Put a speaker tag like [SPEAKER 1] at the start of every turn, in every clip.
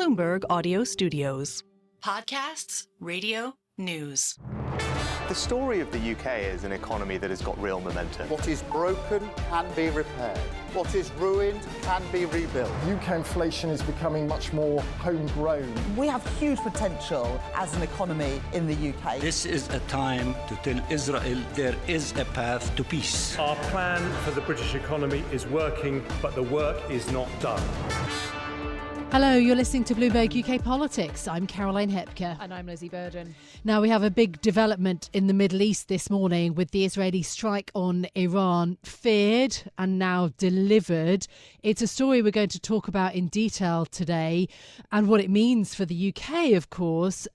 [SPEAKER 1] Bloomberg Audio Studios. Podcasts, radio, news.
[SPEAKER 2] The story of the UK is an economy that has got real momentum.
[SPEAKER 3] What is broken can be repaired. What is ruined can be rebuilt.
[SPEAKER 4] UK inflation is becoming much more homegrown.
[SPEAKER 5] We have huge potential as an economy in the UK.
[SPEAKER 6] This is a time to tell Israel there is a path to peace.
[SPEAKER 7] Our plan for the British economy is working, but the work is not done.
[SPEAKER 8] Hello, you're listening to Bloomberg UK Politics. I'm Caroline Hepker.
[SPEAKER 9] And I'm Lizzy Burden.
[SPEAKER 8] Now, we have a big development in the Middle East this morning with the Israeli strike on Iran feared and now delivered. It's a story we're going to talk about in detail today and what it means for the UK, of course,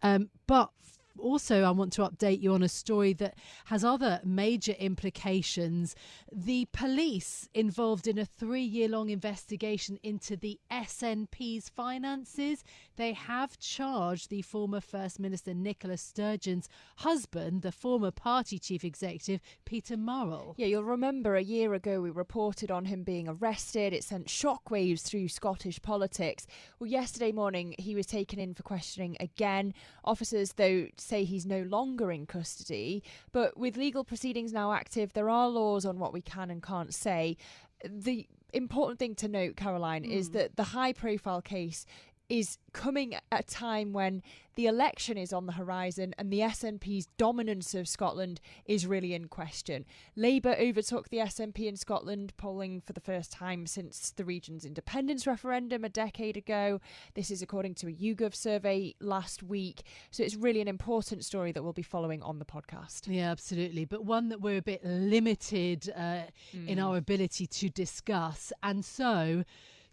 [SPEAKER 8] but also, I want to update you on a story that has other major implications. The police involved in a 3-year-long investigation into the SNP's finances. They have charged the former First Minister Nicola Sturgeon's husband, the former party chief executive, Peter Murrell.
[SPEAKER 9] Yeah, you'll remember a year ago we reported on him being arrested. It sent shockwaves through Scottish politics. Well, yesterday morning he was taken in for questioning again. Officers, though, say he's no longer in custody, but with legal proceedings now active, there are laws on what we can and can't say. The important thing to note, Caroline, is that the high-profile case is coming at a time when the election is on the horizon and the SNP's dominance of Scotland is really in question. Labour overtook the SNP in Scotland, polling for the first time since the region's independence referendum a decade ago. This is according to a YouGov survey last week. So it's really an important story that we'll be following on the podcast.
[SPEAKER 8] Yeah, absolutely. But one that we're a bit limited in our ability to discuss. And so,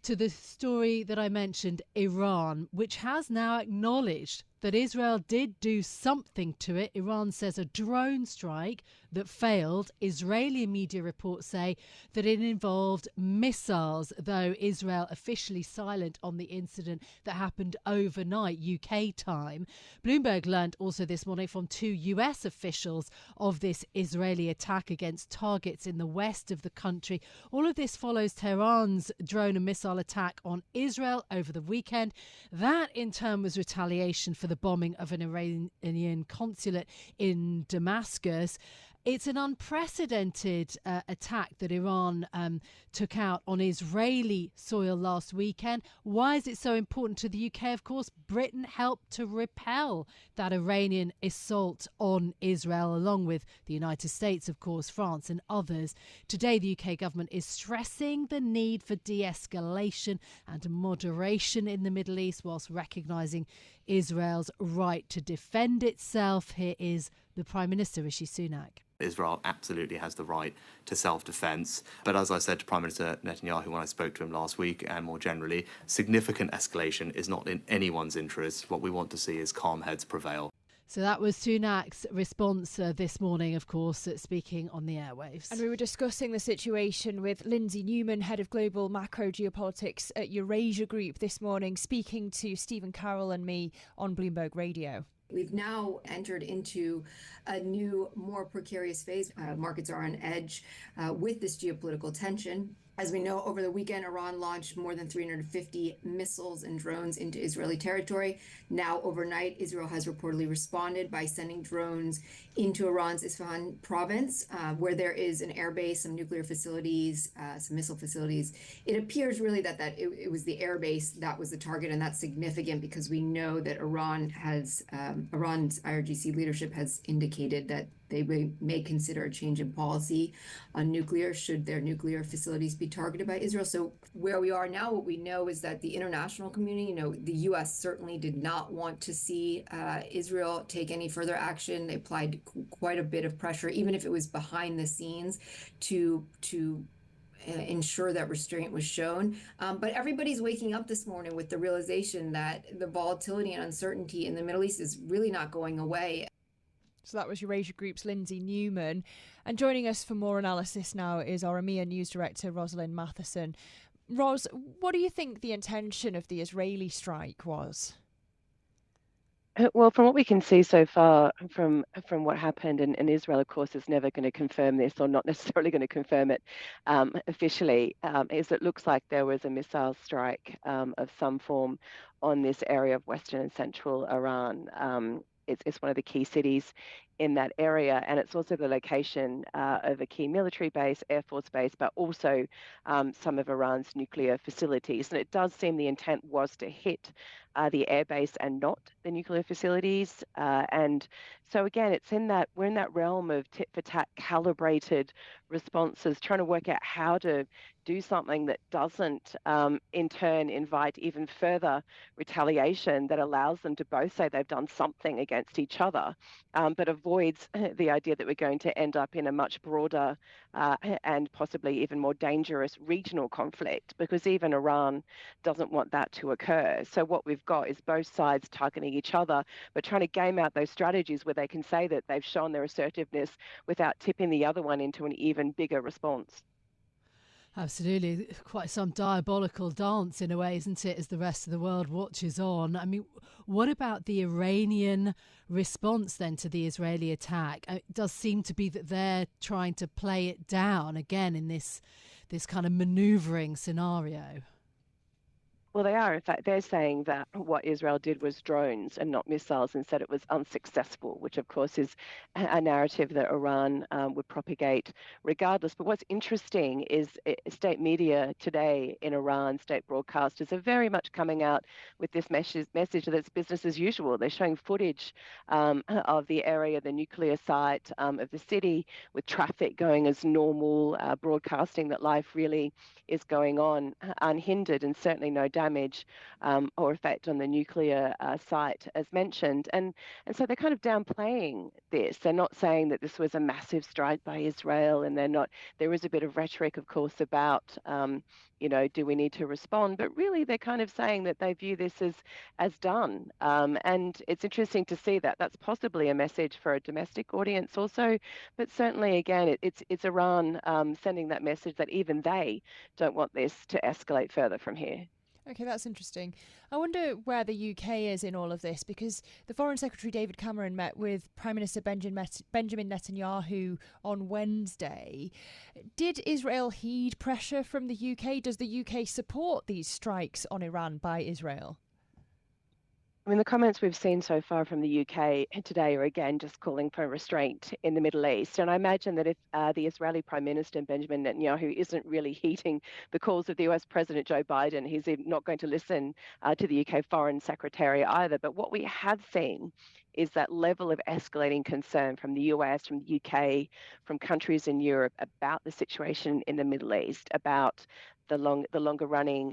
[SPEAKER 8] to the story that I mentioned, Iran, which has now acknowledged that Israel did do something to it. Iran says a drone strike that failed. Israeli media reports say that it involved missiles, though Israel officially silent on the incident that happened overnight, UK time. Bloomberg learned also this morning from 2 US officials of this Israeli attack against targets in the west of the country. All of this follows Tehran's drone and missile attack on Israel over the weekend. That, in turn, was retaliation for the bombing of an Iranian consulate in Damascus. It's an unprecedented attack that Iran took out on Israeli soil last weekend. Why is it so important to the UK? Of course, Britain helped to repel that Iranian assault on Israel, along with the United States, of course, France and others. Today, the UK government is stressing the need for de-escalation and moderation in the Middle East, whilst recognising Israel's right to defend itself. Here is the Prime Minister, Rishi Sunak.
[SPEAKER 2] Israel absolutely has the right to self-defence. But as I said to Prime Minister Netanyahu when I spoke to him last week, and more generally, significant escalation is not in anyone's interest. What we want to see is calm heads prevail.
[SPEAKER 8] So that was Sunak's response this morning, of course, speaking on the airwaves.
[SPEAKER 9] And we were discussing the situation with Lizzy Newman, head of global macro geopolitics at Eurasia Group this morning, speaking to Stephen Carroll and me on Bloomberg Radio.
[SPEAKER 10] We've now entered into a new, more precarious phase. Markets are on edge with this geopolitical tension. As we know, over the weekend, Iran launched more than 350 missiles and drones into Israeli territory. Now, overnight, Israel has reportedly responded by sending drones into Iran's Isfahan province, where there is an airbase, some nuclear facilities, some missile facilities. It appears really that it was the airbase that was the target, and that's significant because we know that Iran's IRGC leadership has indicated that they may consider a change in policy on nuclear should their nuclear facilities be targeted by Israel. So where we are now, what we know is that the international community, the U.S. certainly did not want to see Israel take any further action. They applied quite a bit of pressure, even if it was behind the scenes, to ensure that restraint was shown. But everybody's waking up this morning with the realization that the volatility and uncertainty in the Middle East is really not going away.
[SPEAKER 9] So that was Eurasia Group's Lizzy Newman. And joining us for more analysis now is our EMEA News Director, Rosalind Mathieson. Ros, what do you think the intention of the Israeli strike was?
[SPEAKER 11] Well, from what we can see so far from what happened, and Israel, of course, is never going to confirm this or not necessarily going to confirm it officially, is it looks like there was a missile strike of some form on this area of western and central Iran. It's one of the key cities in that area, and it's also the location of a key military base, Air Force base, but also some of Iran's nuclear facilities. And it does seem the intent was to hit the airbase and not the nuclear facilities. And so again, we're in that realm of tit for tat calibrated responses, trying to work out how to do something that doesn't in turn invite even further retaliation that allows them to both say they've done something against each other, but avoids the idea that we're going to end up in a much broader and possibly even more dangerous regional conflict, because even Iran doesn't want that to occur. So what we've got is both sides targeting each other, but trying to game out those strategies where they can say that they've shown their assertiveness without tipping the other one into an even bigger response.
[SPEAKER 8] Absolutely. Quite some diabolical dance in a way, isn't it, as the rest of the world watches on? I mean, what about the Iranian response then to the Israeli attack? It does seem to be that they're trying to play it down again in this kind of manoeuvring scenario.
[SPEAKER 11] Well, they are. In fact, they're saying that what Israel did was drones and not missiles, and said it was unsuccessful, which of course is a narrative that Iran would propagate regardless. But what's interesting is state media today in Iran, state broadcasters, are very much coming out with this message that it's business as usual. They're showing footage of the area, the nuclear site of the city, with traffic going as normal, broadcasting that life really is going on unhindered, and certainly no damage or effect on the nuclear site, as mentioned. And so they're kind of downplaying this. They're not saying that this was a massive strike by Israel, and there is a bit of rhetoric, of course, about, do we need to respond? But really, they're kind of saying that they view this as done. And it's interesting to see that that's possibly a message for a domestic audience also. But certainly, again, it's Iran sending that message that even they don't want this to escalate further from here.
[SPEAKER 9] Okay, that's interesting. I wonder where the UK is in all of this, because the Foreign Secretary David Cameron met with Prime Minister Benjamin Netanyahu on Wednesday. Did Israel heed pressure from the UK? Does the UK support these strikes on Iran by Israel?
[SPEAKER 11] I mean, the comments we've seen so far from the UK today are again just calling for restraint in the Middle East. And I imagine that if the Israeli Prime Minister Benjamin Netanyahu isn't really heeding the calls of the US President Joe Biden, he's not going to listen to the UK Foreign Secretary either. But what we have seen is that level of escalating concern from the US, from the UK, from countries in Europe about the situation in the Middle East, about the longer running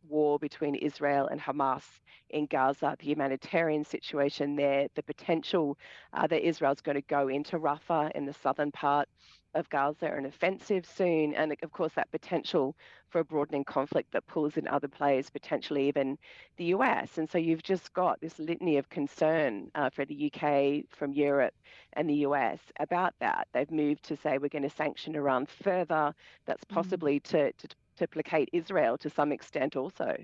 [SPEAKER 11] war between Israel and Hamas in Gaza, the humanitarian situation there, the potential that Israel's going to go into Rafah in the southern part of Gaza, an offensive soon, and of course that potential for a broadening conflict that pulls in other players, potentially even the US. And so you've just got this litany of concern for the UK, from Europe and the US about that. They've moved to say we're going to sanction Iran further. That's possibly to placate Israel to some extent also.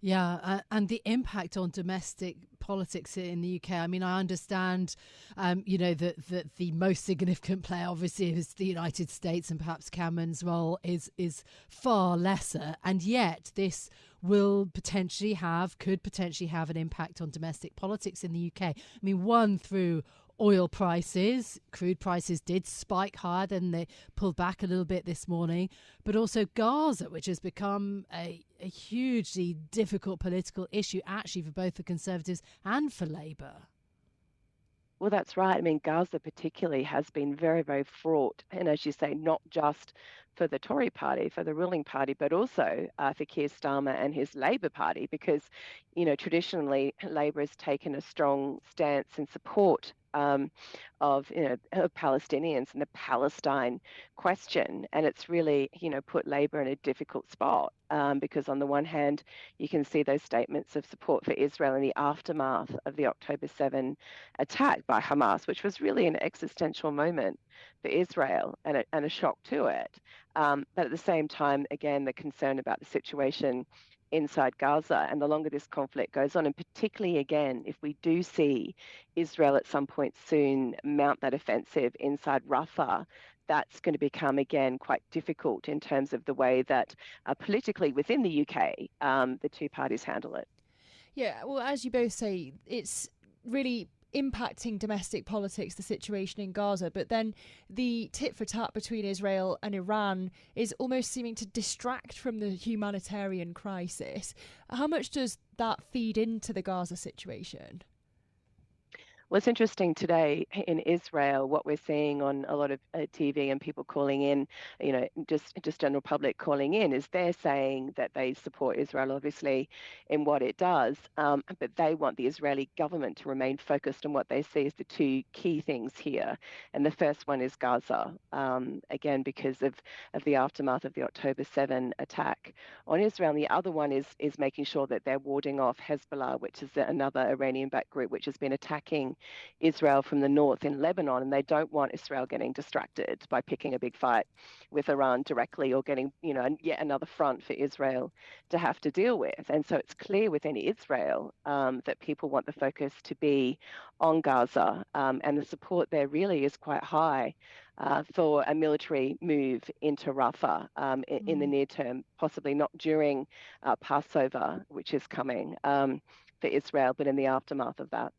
[SPEAKER 8] Yeah, and the impact on domestic politics in the UK. I mean, I understand, that the most significant player obviously is the United States, and perhaps Cameron's role is far lesser. And yet this could potentially have an impact on domestic politics in the UK. I mean, one, through oil prices. Crude prices did spike higher, then they pulled back a little bit this morning. But also Gaza, which has become a hugely difficult political issue, actually, for both the Conservatives and for Labour.
[SPEAKER 11] Well, that's right. I mean, Gaza particularly has been very, very fraught. And as you say, not just for the Tory party, for the ruling party, but also for Keir Starmer and his Labour Party, because, traditionally Labour has taken a strong stance in support of Palestinians and the Palestine question. And it's really, put Labour in a difficult spot because on the one hand, you can see those statements of support for Israel in the aftermath of the October 7 attack by Hamas, which was really an existential moment for Israel and a shock to it. But at the same time, again, the concern about the situation inside Gaza, and the longer this conflict goes on, and particularly again, if we do see Israel at some point soon mount that offensive inside Rafah, that's going to become again quite difficult in terms of the way that politically within the UK, the two parties handle it.
[SPEAKER 9] Yeah, well, as you both say, it's really impacting domestic politics, the situation in Gaza, but then the tit for tat between Israel and Iran is almost seeming to distract from the humanitarian crisis. How much does that feed into the Gaza situation?
[SPEAKER 11] Well, it's interesting today in Israel, what we're seeing on a lot of TV and people calling in, just general public calling in, is they're saying that they support Israel, obviously, in what it does, but they want the Israeli government to remain focused on what they see as the two key things here. And the first one is Gaza, again, because of the aftermath of the October 7 attack on Israel. And the other one is making sure that they're warding off Hezbollah, which is another Iranian-backed group, which has been attacking Israel from the north in Lebanon, and they don't want Israel getting distracted by picking a big fight with Iran directly or getting, yet another front for Israel to have to deal with. And so it's clear within Israel that people want the focus to be on Gaza, and the support there really is quite high for a military move into Rafah in the near term, possibly not during Passover, which is coming for Israel, but in the aftermath of that.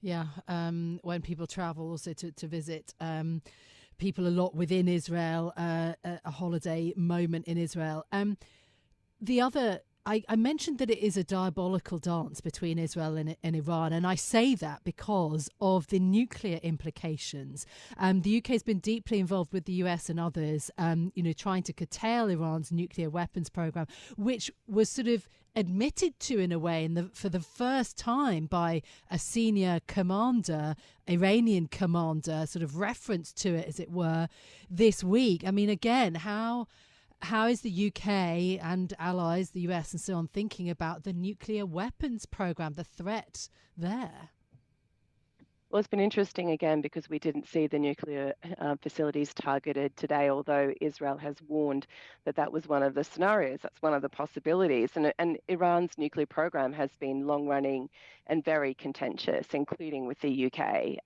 [SPEAKER 8] Yeah, when people travel also to visit people a lot within Israel, a holiday moment in Israel. The other, I mentioned that it is a diabolical dance between Israel and Iran, and I say that because of the nuclear implications. The UK has been deeply involved with the US and others, trying to curtail Iran's nuclear weapons program, which was sort of admitted to in a way for the first time by a senior commander, Iranian commander, sort of reference to it, as it were, this week. I mean, again, how is the UK and allies, the US and so on, thinking about the nuclear weapons program, the threat there?
[SPEAKER 11] Well, it's been interesting again because we didn't see the nuclear facilities targeted today, although Israel has warned that that was one of the scenarios. That's one of the possibilities. And Iran's nuclear program has been long-running and very contentious, including with the UK.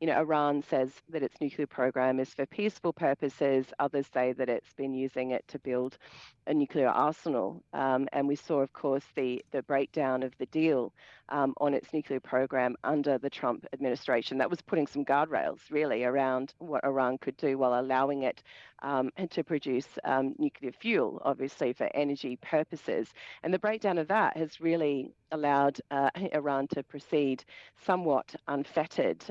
[SPEAKER 11] Iran says that its nuclear program is for peaceful purposes. Others say that it's been using it to build a nuclear arsenal. And we saw, of course, the breakdown of the deal on its nuclear program under the Trump administration. That was putting some guardrails really around what Iran could do while allowing it to produce nuclear fuel, obviously for energy purposes. And the breakdown of that has really allowed Iran to proceed somewhat unfettered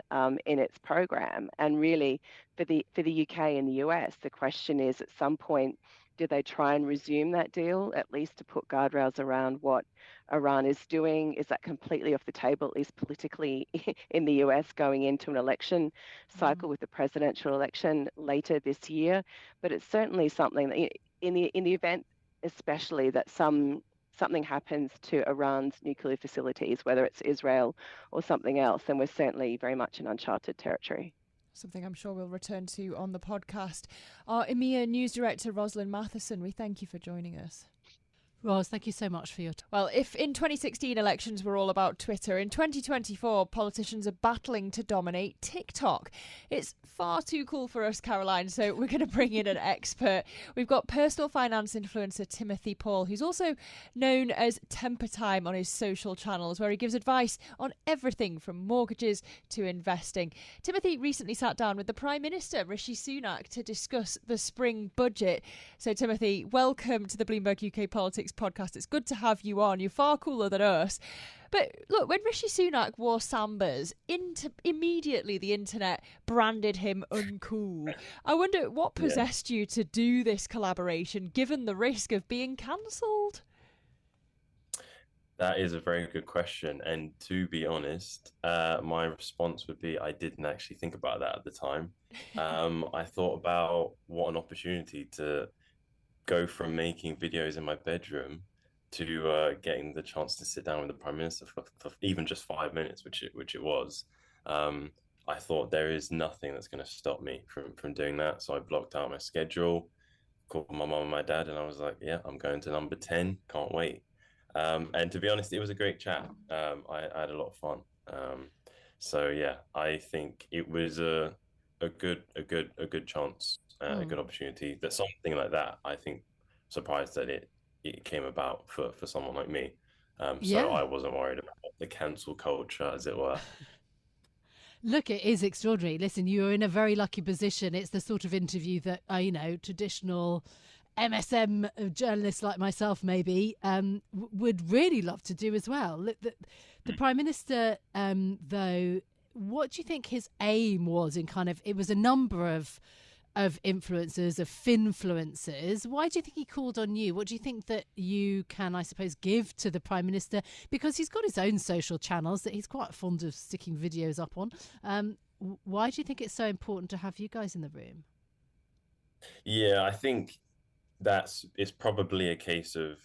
[SPEAKER 11] in its program. And really, for the UK and the US, the question is, at some point, do they try and resume that deal, at least to put guardrails around what Iran is doing? Is that completely off the table, at least politically, in the US going into an election cycle with the presidential election later this year? But it's certainly something that, in the event, especially that something happens to Iran's nuclear facilities, whether it's Israel or something else, then we're certainly very much in uncharted territory.
[SPEAKER 9] Something I'm sure we'll return to on the podcast. Our EMEA News Director, Rosalind Mathieson, we thank you for joining us.
[SPEAKER 8] Ros, thank you so much for your time.
[SPEAKER 9] Well, if in 2016 elections were all about Twitter, in 2024 politicians are battling to dominate TikTok. It's far too cool for us, Caroline, so we're going to bring in an expert. We've got personal finance influencer Timothy Paul, who's also known as Temper Time on his social channels, where he gives advice on everything from mortgages to investing. Timothy recently sat down with the Prime Minister, Rishi Sunak, to discuss the spring budget. So, Timothy, welcome to the Bloomberg UK Politics podcast. It's good to have you on. You're far cooler than us. But look, when Rishi Sunak wore Sambas, immediately the internet branded him uncool. I wonder what possessed you to do this collaboration, given the risk of being cancelled?
[SPEAKER 12] That is a very good question. And to be honest, my response would be I didn't actually think about that at the time. I thought about what an opportunity to go from making videos in my bedroom to getting the chance to sit down with the Prime Minister for even just 5 minutes, which it was. I thought there is nothing that's going to stop me from doing that. So I blocked out my schedule. Of called my mum and my dad, and I was like, yeah, I'm going to number 10. Can't wait. And to be honest, it was a great chat. I had a lot of fun. So yeah, I think it was a good chance, a good opportunity. That something like that, I think, surprised that it came about for someone like me. So I wasn't worried about the cancel culture, as it were.
[SPEAKER 8] Look, it is extraordinary. Listen, you're in a very lucky position. It's the sort of interview that, traditional MSM journalists like myself maybe would really love to do as well. Look, the Prime Minister, though, what do you think his aim was in it was a number of influencers, of finfluencers. Why do you think he called on you? What do you think that you can, I suppose, give to the Prime Minister? Because he's got his own social channels that he's quite fond of sticking videos up on. Why do you think it's so important to have you guys in the room?
[SPEAKER 12] Yeah, I think it's probably a case of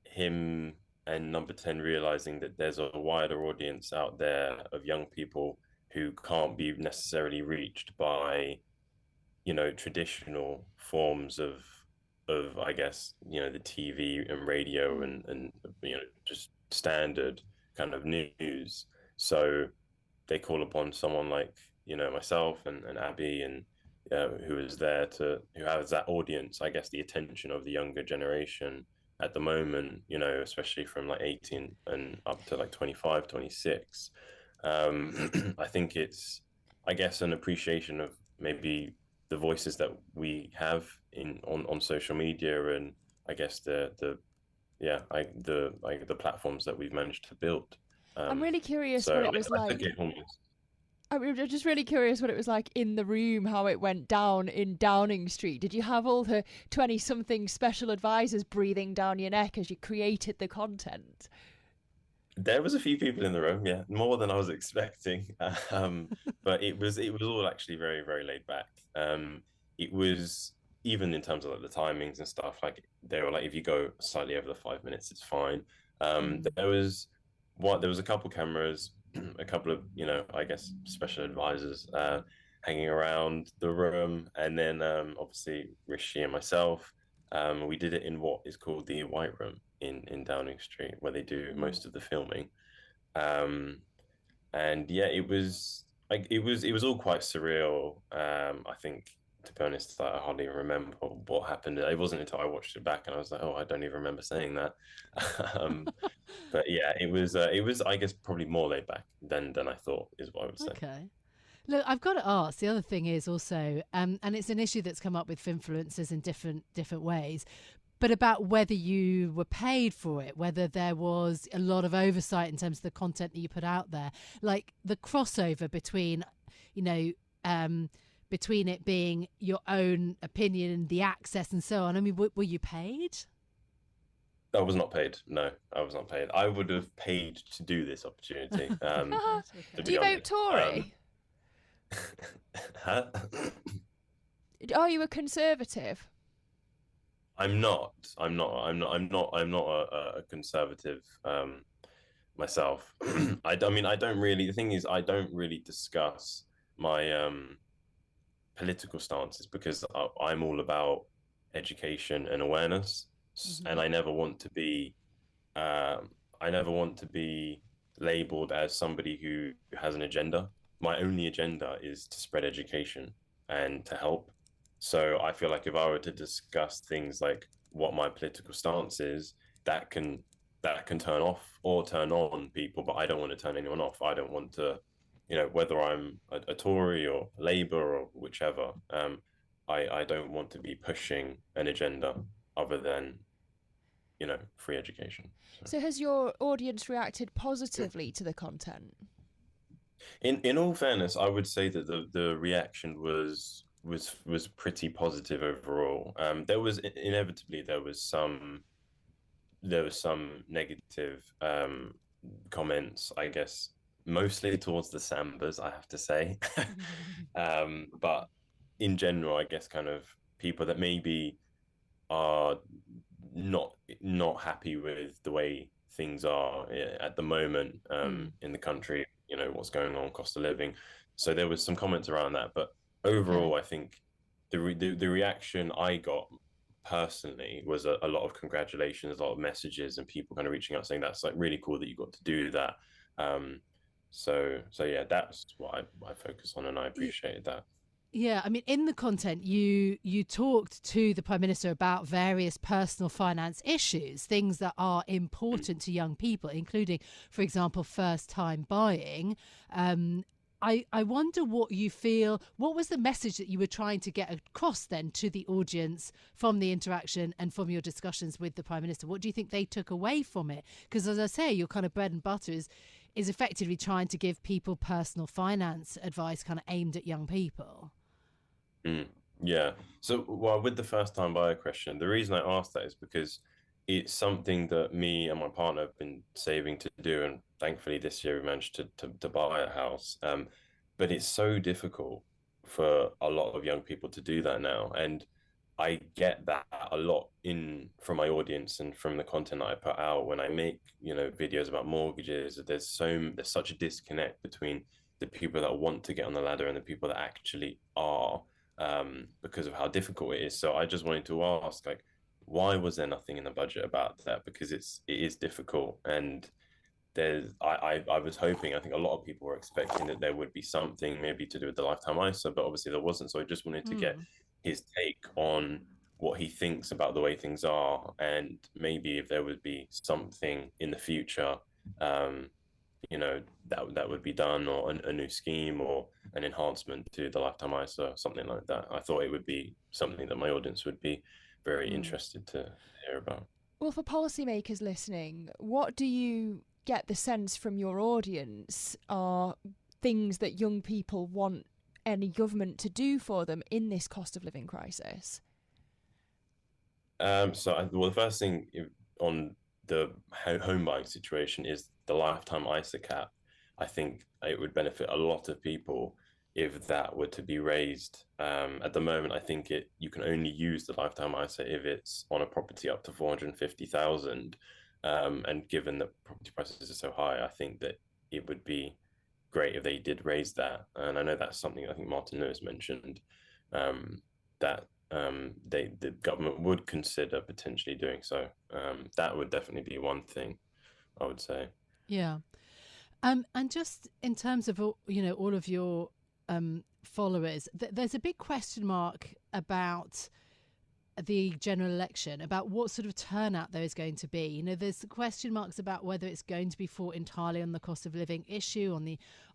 [SPEAKER 12] him and number 10 realizing that there's a wider audience out there of young people who can't be necessarily reached by traditional forms of I guess the TV and radio and just standard kind of news. So they call upon someone like myself and Abby and who has that audience, I guess, the attention of the younger generation at the moment, especially from like 18 and up to like 25, 26. I think it's, I guess, an appreciation of maybe the voices that we have on social media, and I guess the platforms that we've managed to build.
[SPEAKER 9] I'm really curious what it was like. I'm just really curious what it was like in the room, how it went down in Downing Street. Did you have all the 20-something special advisors breathing down your neck as you created the content?
[SPEAKER 12] There was a few people in the room, yeah, more than I was expecting. But it was all actually very, very laid back. It was, even in terms of like the timings and stuff, like they were like, if you go slightly over the 5 minutes, it's fine. There was a couple cameras, a couple of I guess special advisors hanging around the room, and then obviously Rishi and myself. We did it in what is called the White Room in Downing Street, where they do most of the filming. And yeah, it was all quite surreal. I think, to be honest, I hardly even remember what happened. It wasn't until I watched it back and I was like, oh, I don't even remember saying that. But yeah, it was I guess probably more laid back than I thought, is what I would say.
[SPEAKER 8] Okay. Look, I've got to ask, the other thing is also, and it's an issue that's come up with influencers in different ways, but about whether you were paid for it, whether there was a lot of oversight in terms of the content that you put out there, like the crossover between, between it being your own opinion and the access and so on. I mean, were you paid?
[SPEAKER 12] I was not paid. No, I was not paid. I would have paid to do this opportunity.
[SPEAKER 9] Do you vote Tory?
[SPEAKER 12] Huh?
[SPEAKER 9] Are you a Conservative?
[SPEAKER 12] I'm not a Conservative myself. I mean, I don't really. The thing is, I don't really discuss my political stances because I'm all about education and awareness, and I never want to be. I never want to be labeled as somebody who has an agenda. My only agenda is to spread education and to help. So I feel like if I were to discuss things like what my political stance is, that can turn off or turn on people, but I don't want to turn anyone off. I don't want to, whether I'm a Tory or Labour or whichever, I don't want to be pushing an agenda other than, free education.
[SPEAKER 9] So has your audience reacted positively to the content?
[SPEAKER 12] In all fairness, I would say that the reaction was pretty positive overall. There was some negative comments, I guess, mostly towards the Sambas, I have to say. But in general, I guess kind of people that maybe are not happy with the way things are at the moment in the country, what's going on, cost of living. So there was some comments around that, but overall, I think the reaction I got personally was a lot of congratulations, a lot of messages, and people kind of reaching out saying that's like really cool that you got to do that. So yeah, that's what I focus on, and I appreciated that.
[SPEAKER 8] Yeah, I mean, in the content, you talked to the Prime Minister about various personal finance issues, things that are important to young people, including, for example, first-time buying. I wonder what you feel, what was the message that you were trying to get across then to the audience from the interaction and from your discussions with the Prime Minister? What do you think they took away from it? Because as I say, your kind of bread and butter is effectively trying to give people personal finance advice kind of aimed at young people.
[SPEAKER 12] Yeah. So, well, with the first time buyer question, the reason I asked that is because it's something that me and my partner have been saving to do, and thankfully this year we managed to buy a house. But it's so difficult for a lot of young people to do that now, and I get that a lot from my audience and from the content that I put out when I make videos about mortgages. There's such a disconnect between the people that want to get on the ladder and the people that actually are. Because of how difficult it is. So I just wanted to ask, like, why was there nothing in the budget about that? Because it is difficult, and I was hoping, I think a lot of people were expecting that there would be something maybe to do with the lifetime ISA, but obviously there wasn't. So I just wanted to get his take on what he thinks about the way things are, and maybe if there would be something in the future that would be done, or a new scheme or an enhancement to the lifetime ISA, something like that. I thought it would be something that my audience would be very interested to hear about.
[SPEAKER 9] Well, for policymakers listening, what do you get the sense from your audience are things that young people want any government to do for them in this cost of living crisis?
[SPEAKER 12] The first thing on the home buying situation is the lifetime ISA cap. I think it would benefit a lot of people if that were to be raised. At the moment, I think you can only use the lifetime ISA if it's on a property up to 450,000. And given that property prices are so high, I think that it would be great if they did raise that. And I know that's something I think Martin Lewis mentioned, that the government would consider potentially doing so. That would definitely be one thing, I would say.
[SPEAKER 8] Yeah. And just in terms of, all of your followers, there's a big question mark about the general election, about what sort of turnout there is going to be. There's question marks about whether it's going to be fought entirely on the cost of living issue,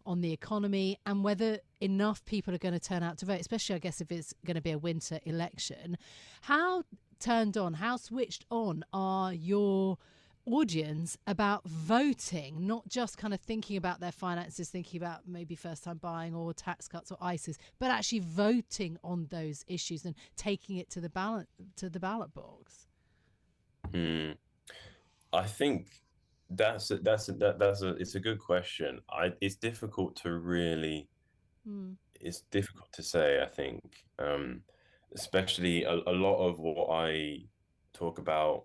[SPEAKER 8] on the economy, and whether enough people are going to turn out to vote, especially, I guess, if it's going to be a winter election. How turned on, how switched on are your audience about voting, not just kind of thinking about their finances, thinking about maybe first time buying or tax cuts or ISIS, but actually voting on those issues and taking it to the ballot box?
[SPEAKER 12] I think it's a good question. It's difficult to really it's difficult to say, I think, especially a lot of what I talk about,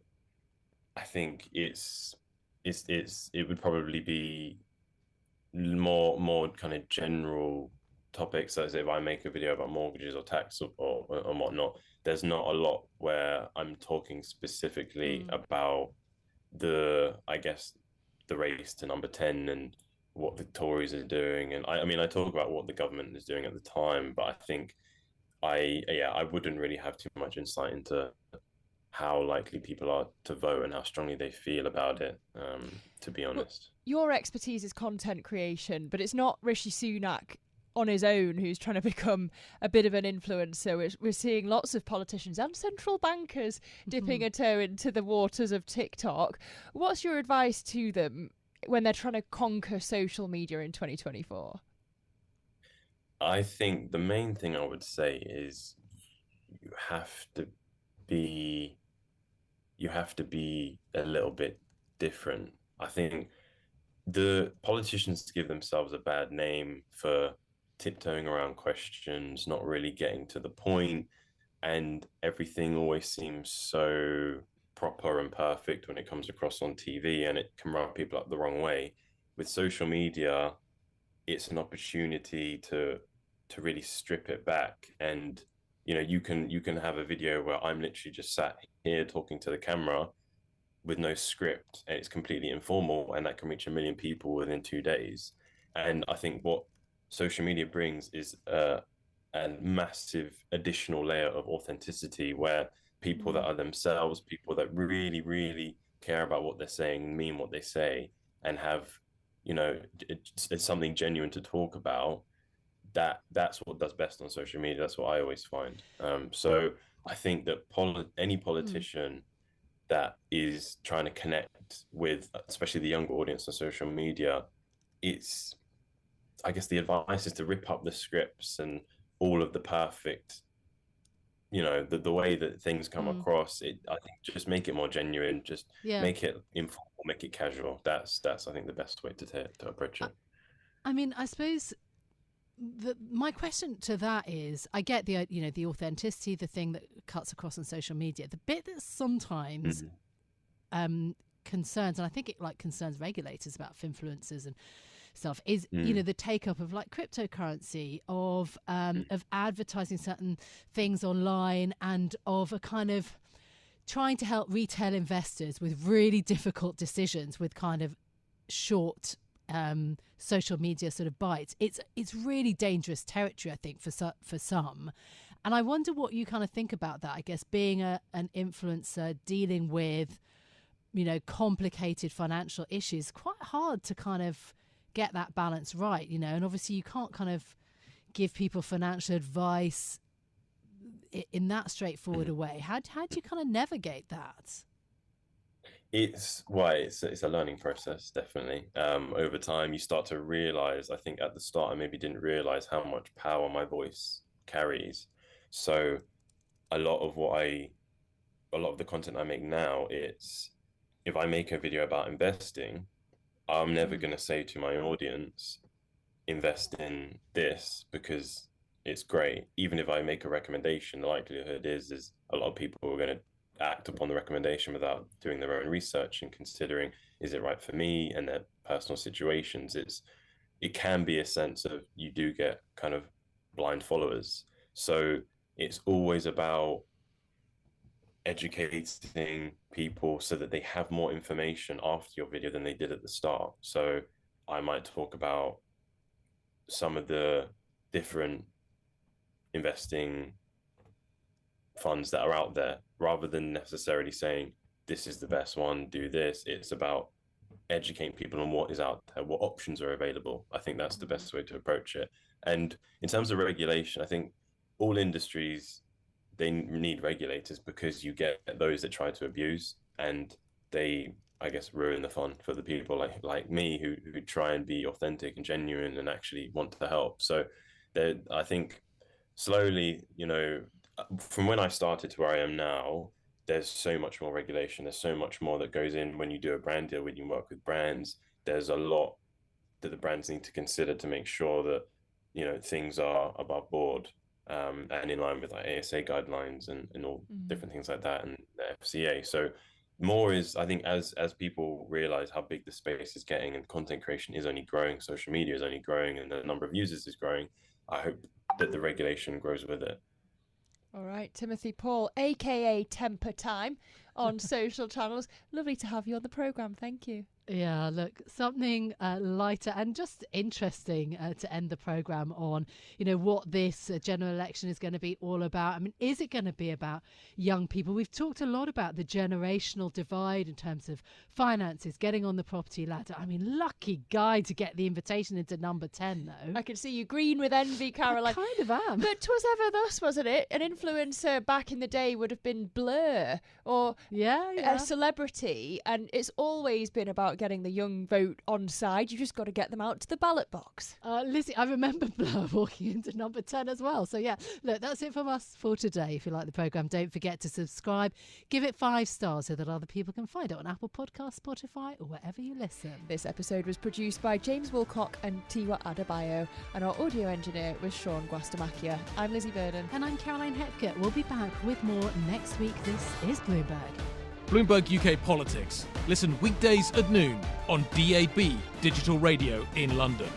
[SPEAKER 12] I think it would probably be more kind of general topics. As if I make a video about mortgages or tax or whatnot, there's not a lot where I'm talking specifically about the race to number 10 and what the Tories are doing. And I mean, I talk about what the government is doing at the time, but I think I wouldn't really have too much insight into how likely people are to vote and how strongly they feel about it, to be honest.
[SPEAKER 9] Your expertise is content creation, but it's not Rishi Sunak on his own who's trying to become a bit of an influencer. We're seeing lots of politicians and central bankers dipping a toe into the waters of TikTok. What's your advice to them when they're trying to conquer social media in 2024?
[SPEAKER 12] I think the main thing I would say is you have to be a little bit different. I think the politicians give themselves a bad name for tiptoeing around questions, not really getting to the point, and everything always seems so proper and perfect when it comes across on TV, and it can rub people up the wrong way. With social media, it's an opportunity to really strip it back and You know, you can have a video where I'm literally just sat here talking to the camera with no script, and it's completely informal, and that can reach 1 million people within 2 days. And I think what social media brings is a massive additional layer of authenticity, where people that are themselves, people that really, really care about what they're saying, mean what they say, and have, you know, it's something genuine to talk about. That's what does best on social media. That's what I always find. So I think that any politician that is trying to connect with, especially the younger audience on social media, I guess the advice is to rip up the scripts and all of the perfect, you know, the way that things come across. I think just make it more genuine, just make it informal, make it casual. That's I think the best way to approach it.
[SPEAKER 8] I mean, I suppose my question to that is, I get the the authenticity, the thing that cuts across on social media. The bit that sometimes concerns, and I think it concerns regulators about influencers and stuff, is the take up of cryptocurrency, of advertising certain things online, and of a kind of trying to help retail investors with really difficult decisions with kind of short social media sort of bites. It's really dangerous territory, I think, for some. And I wonder what you kind of think about that. I guess being an influencer dealing with, complicated financial issues, quite hard to kind of get that balance right, and obviously you can't kind of give people financial advice in that straightforward a way. How do you kind of navigate that?
[SPEAKER 12] It's a learning process, definitely. Over time, you start to realize, I think at the start, I maybe didn't realize how much power my voice carries. So a lot of the content I make now, it's, if I make a video about investing, I'm never going to say to my audience, invest in this because it's great. Even if I make a recommendation, the likelihood is a lot of people are going to act upon the recommendation without doing their own research and considering, is it right for me and their personal situations. It can be a sense of, you do get kind of blind followers. So it's always about educating people so that they have more information after your video than they did at the start. So I might talk about some of the different investing funds that are out there, rather than necessarily saying this is the best one, do this. It's about educating people on what is out there, what options are available. I think that's the best way to approach it. And in terms of regulation, I think all industries, they need regulators, because you get those that try to abuse, and they, I guess, ruin the fun for the people like me who try and be authentic and genuine and actually want to help. So I think slowly, from when I started to where I am now, there's so much more regulation. There's so much more that goes in when you do a brand deal, when you work with brands. There's a lot that the brands need to consider to make sure that, things are above board. And in line with ASA guidelines and all different things like that, and the FCA. So more is, I think, as people realize how big the space is getting and content creation is only growing, social media is only growing, and the number of users is growing, I hope that the regulation grows with it.
[SPEAKER 9] All right, Timothy Paul, aka Temper Time on social channels. Lovely to have you on the programme. Thank you.
[SPEAKER 8] Yeah, look, something lighter and just interesting to end the programme on, what this general election is going to be all about. I mean, is it going to be about young people? We've talked a lot about the generational divide in terms of finances, getting on the property ladder. I mean, lucky guy to get the invitation into number 10, though.
[SPEAKER 9] I can see you green with envy, Carroll.
[SPEAKER 8] I kind of am.
[SPEAKER 9] But 'twas ever thus, wasn't it? An influencer back in the day would have been Blur or a celebrity, and it's always been about getting the young vote on side. You just got to get them out to the ballot box.
[SPEAKER 8] Lizzy, I remember Blur walking into number 10 as well. So yeah, look, that's it from us for today. If you like the programme, don't forget to subscribe. Give it 5 stars so that other people can find it on Apple Podcasts, Spotify, or wherever you listen.
[SPEAKER 9] This episode was produced by James Woolcock and Tiwa Adebayo, and our audio engineer was Sean Guastamakia. I'm Lizzy Burden.
[SPEAKER 8] And I'm Caroline Hepker. We'll be back with more next week. This is Bloomberg.
[SPEAKER 13] Bloomberg UK Politics. Listen weekdays at noon on DAB Digital Radio in London.